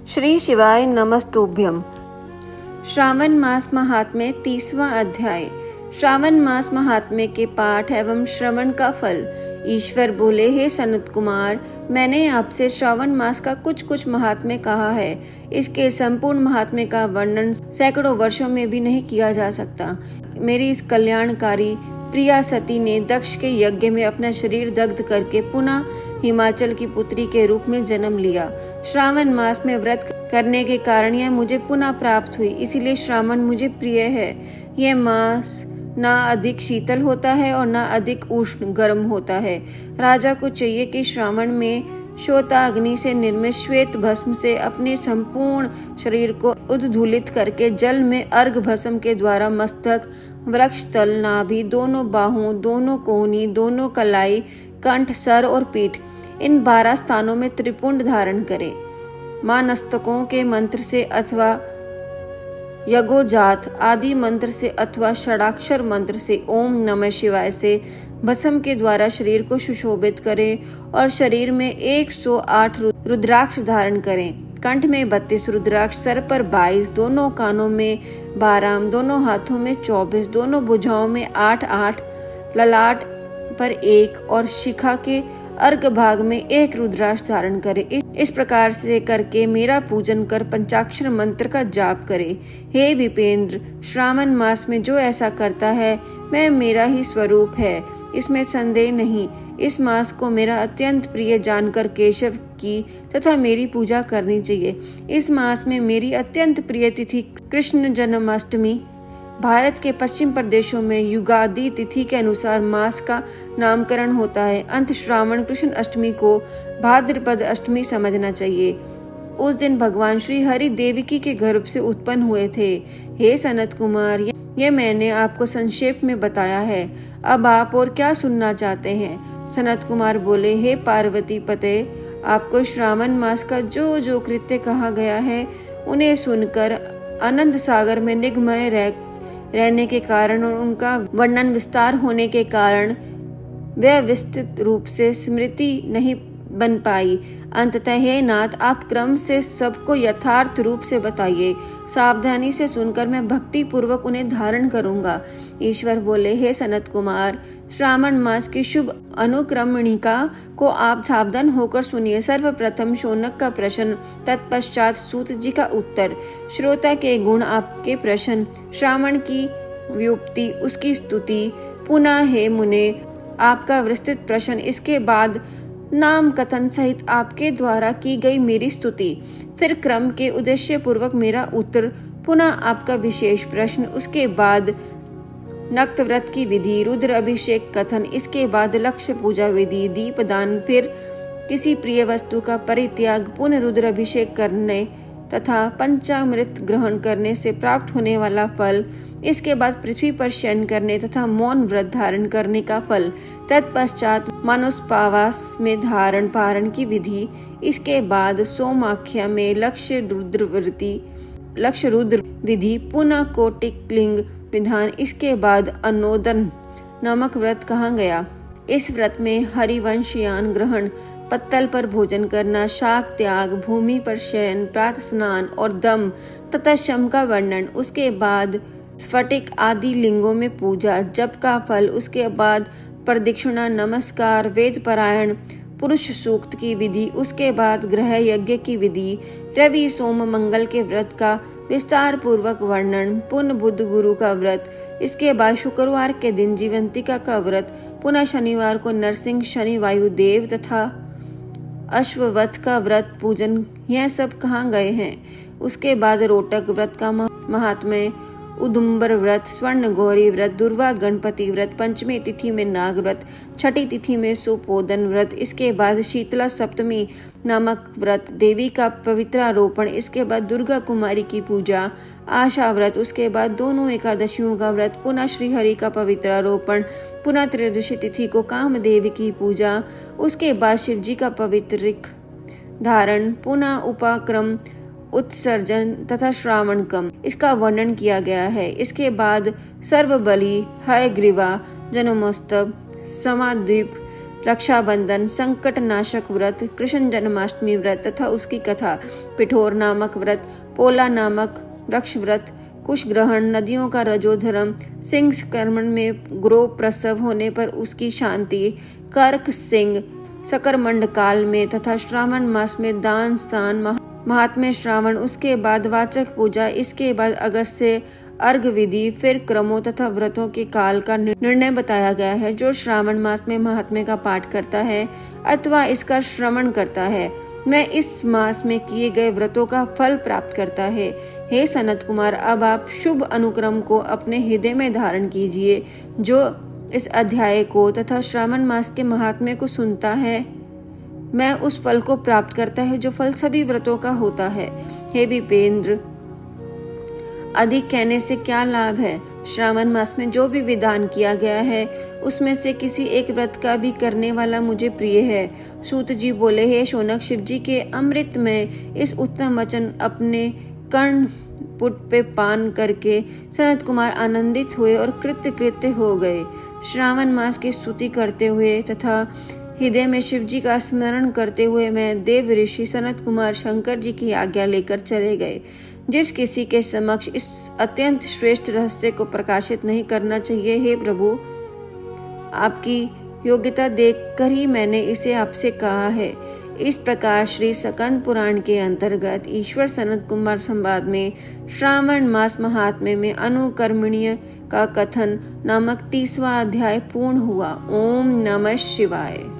श्री शिवाय नमस्तुभ्यम। श्रावण मास महात्म्य 30वां अध्याय। श्रावण मास महात्म्य के पाठ एवं श्रवण का फल। ईश्वर बोले, हे सनत कुमार, मैंने आपसे श्रावण मास का कुछ महात्म्य कहा है। इसके संपूर्ण महात्म्य का वर्णन सैकड़ों वर्षों में भी नहीं किया जा सकता। मेरी इस कल्याणकारी प्रिया सती ने दक्ष के यज्ञ में अपना शरीर दग्ध करके पुनः हिमाचल की पुत्री के रूप में जन्म लिया। श्रावण मास में व्रत करने के कारण यह मुझे पुनः प्राप्त हुई, इसलिए श्रावण मुझे प्रिय है। यह मास ना अधिक शीतल होता है और ना अधिक उष्ण गर्म होता है। राजा को चाहिए कि श्रावण में श्वेताग्नि से निर्मित श्वेत भस्म से अपने संपूर्ण शरीर को उद्धूलित करके जल में अर्घ भस्म के द्वारा मस्तक, वृक्ष तल, नाभि, दोनों बाहों, दोनों कोहनी, दोनों कलाई, कंठ, सर और पीठ, इन 12 स्थानों में त्रिपुंड धारण करे। मानस्तकों के मंत्र से अथवा यगोजात आदि मंत्र से अथवा षडाक्षर मंत्र से ओम नमः शिवाय से भस्म के द्वारा शरीर को सुशोभित करें और शरीर में 108 रुद्राक्ष धारण करें। कंठ में 32 रुद्राक्ष, सर पर 22, दोनों कानों में 12, दोनों हाथों में 24, दोनों भुजाओं में 8, ललाट पर 1 और शिखा के अर्घ भाग में 1 रुद्राक्ष धारण करे। इस प्रकार से करके मेरा पूजन कर पंचाक्षर मंत्र का जाप करे। हे विपेंद्र, श्रावण मास में जो ऐसा करता है मैं मेरा ही स्वरूप है, इसमें संदेह नहीं। इस मास को मेरा अत्यंत प्रिय जानकर केशव की तथा मेरी पूजा करनी चाहिए। इस मास में मेरी अत्यंत प्रिय तिथि कृष्ण जन्माष्टमी, भारत के पश्चिम प्रदेशों में युगादि तिथि के अनुसार मास का नामकरण होता है। अंत श्रावण कृष्ण अष्टमी को भाद्रपद अष्टमी समझना चाहिए। उस दिन भगवान श्री हरि देवकी के गर्भ से उत्पन्न हुए थे। हे सनत कुमार, ये मैंने आपको संक्षेप में बताया है। अब आप और क्या सुनना चाहते हैं? सनत कुमार बोले, हे पार्वती पते, आपको श्रावण मास का जो कृत्य कहा गया है उन्हें सुनकर आनंद सागर में निगमय रहने के कारण और उनका वर्णन विस्तार होने के कारण वह विस्तृत रूप से स्मृति नहीं बन पाई। अंततः हे नाथ, आप क्रम से सबको यथार्थ रूप से बताइए। सावधानी से सुनकर मैं भक्ति पूर्वक उन्हें धारण करूंगा। ईश्वर बोले, हे सनत कुमार, श्रावण मास की शुभ अनुक्रमणिका को आप सावधान होकर सुनिए। सर्वप्रथम शौनक का प्रश्न, तत्पश्चात सूत जी का उत्तर, श्रोता के गुण, आपके प्रश्न, श्रावण की व्युत्पत्ति, उसकी स्तुति, पुनः हे मुने आपका विस्तृत प्रश्न, इसके बाद नाम कथन सहित आपके द्वारा की गई मेरी स्तुति, फिर क्रम के उद्देश्य पूर्वक मेरा उत्तर, पुनः आपका विशेष प्रश्न, उसके बाद नक्त व्रत की विधि, रुद्र अभिषेक कथन, इसके बाद लक्ष्य पूजा विधि, दीपदान, फिर किसी प्रिय वस्तु का परित्याग, पुनः रुद्र अभिषेक करने तथा पंचामृत ग्रहण करने से प्राप्त होने वाला फल, इसके बाद पृथ्वी पर शयन करने तथा मौन व्रत धारण करने का फल, तत्पश्चात मानुषपावास में धारण पारण की विधि, इसके बाद सोमाख्या में लक्ष्य रुद्र विधि, पुनः कोटिक लिंग विधान, इसके बाद अनोदन नामक व्रत कहा गया। इस व्रत में हरिवंशयान ग्रहण, पत्तल पर भोजन करना, शाक त्याग, भूमि पर शयन, प्रातः स्नान और दम तथा शम का वर्णन, उसके बाद स्फटिक आदि लिंगों में पूजा, जप का फल, उसके बाद प्रदक्षिणा, नमस्कार, वेद पारायण, पुरुष सूक्त की विधि, उसके बाद ग्रह यज्ञ की विधि, रवि सोम मंगल के व्रत का विस्तार पूर्वक वर्णन, पुनः बुध गुरु का व्रत, इसके बाद शुक्रवार के दिन जीवंतिका का व्रत, पुनः शनिवार को नरसिंह, शनि, वायुदेव तथा अश्ववथ का व्रत पूजन, यह सब कहाँ गए हैं। उसके बाद रोटक व्रत का महात्म्य, उदुम्बर व्रत, स्वर्ण गौरी व्रत, दुर्वा गणपति व्रत, पंचमी तिथि में नाग व्रत, छठी तिथि में सुपोदन व्रत, इसके बाद शीतला सप्तमी नामक व्रत, देवी का पवित्रारोपण, इसके बाद दुर्गा कुमारी की पूजा, आशा व्रत, उसके बाद दोनों एकादशियों का व्रत, पुनः श्रीहरि का पवित्रारोपण, पुनः त्रयोदशी तिथि को कामदेवी की पूजा, उसके बाद शिव जी का पवित्रिक धारण, पुनः उपाक्रम, उत्सर्जन तथा श्रावणकम, इसका वर्णन किया गया है। इसके बाद सर्वबलि, हयग्रीवा, जन्मोत्सव, समाद्वीप, रक्षाबंधन, संकट नाशक व्रत, कृष्ण जन्माष्टमी व्रत तथा उसकी कथा, पिठोर नामक व्रत, पोला नामक वृक्ष व्रत, कुश ग्रहण, नदियों का रजोधर्म, सिंह कर्मण में ग्रो प्रसव होने पर उसकी शांति, कर्क सिंह सकरमंड काल में तथा श्रावण मास में दान स्नान, महात्म्य श्रावण, उसके बाद वाचक पूजा, इसके बाद अगस्त से अर्घ विधि, फिर क्रमों तथा व्रतों के काल का निर्णय बताया गया है। जो श्रावण मास में महात्म्य का पाठ करता है अथवा इसका श्रवण करता है, मैं इस मास में किए गए व्रतों का फल प्राप्त करता है। हे सनत कुमार, अब आप शुभ अनुक्रम को अपने हृदय में धारण कीजिए। जो इस अध्याय को तथा श्रावण मास के महात्म्य को सुनता है, मैं उस फल को प्राप्त करता है जो फल सभी व्रतों का होता है। हे विपेंद्र, अधिक कहने से क्या लाभ है? श्रावण मास में जो भी विधान किया गया है उसमें से किसी एक व्रत का भी करने वाला मुझे प्रिय है। सूत जी बोले, हे शौनक, शिव जी के अमृत में इस उत्तम वचन अपने कर्ण पुट पे पान करके सनत कुमार आनंदित हुए और कृत्य हो गए। श्रावण मास की स्तुति करते हुए तथा हृदय में शिव जी का स्मरण करते हुए मैं देव ऋषि सनत कुमार शंकर जी की आज्ञा लेकर चले गए। जिस किसी के समक्ष इस अत्यंत श्रेष्ठ रहस्य को प्रकाशित नहीं करना चाहिए, हे प्रभु, आपकी योग्यता देखकर ही मैंने इसे आपसे कहा है। इस प्रकार श्री स्कंद पुराण के अंतर्गत ईश्वर सनत कुमार संवाद में श्रावण मास महात्म्य में अनुकर्मण्य का कथन नामक 30वां अध्याय पूर्ण हुआ। ओम नमः शिवाय।